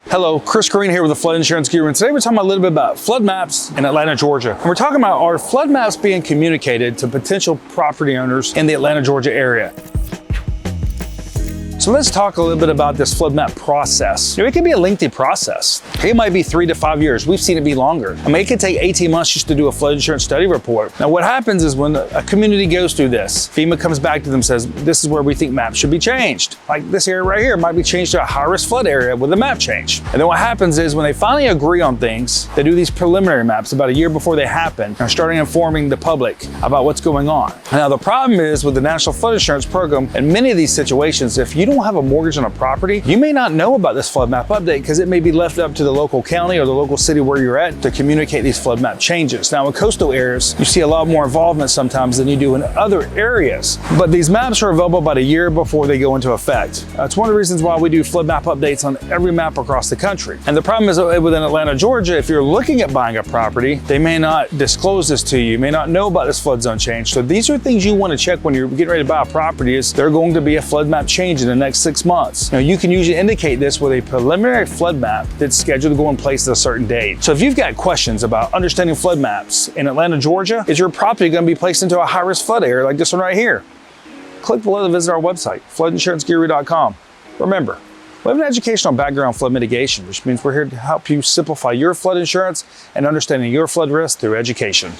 Hello, Chris Green here with the Flood Insurance Guru, and today we're talking a little bit about flood maps in Atlanta, Georgia. And we're talking about are flood maps being communicated to potential property owners in the Atlanta, Georgia area. So let's talk a little bit about this flood map process. It can be a lengthy process. It might be 3 to 5 years. We've seen it be longer. I mean, it could take 18 months just to do a flood insurance study report. Now, what happens is when a community goes through this, FEMA comes back to them and says, this is where we think maps should be changed. Like this area right here might be changed to a high-risk flood area with a map change. And then what happens is when they finally agree on things, they do these preliminary maps about a year before they happen and are starting informing the public about what's going on. Now, the problem is with the National Flood Insurance Program, in many of these situations, if you don't have a mortgage on a property, you may not know about this flood map update because it may be left up to the local county or the local city where you're at to communicate these flood map changes. Now in coastal areas, you see a lot more involvement sometimes than you do in other areas, but these maps are available about a year before they go into effect. That's one of the reasons why we do flood map updates on every map across the country. And the problem is within Atlanta, Georgia, if you're looking at buying a property, they may not disclose this to you, you may not know about this flood zone change. So these are things you want to check when you're getting ready to buy a property is there going to be a flood map change in the next 6 months. Now you can usually indicate this with a preliminary flood map that's scheduled to go in place at a certain date. So if you've got questions about understanding flood maps in Atlanta, Georgia, is your property going to be placed into a high-risk flood area like this one right here? Click below to visit our website, floodinsuranceguru.com. Remember, we have an educational background on flood mitigation, which means we're here to help you simplify your flood insurance and understanding your flood risk through education.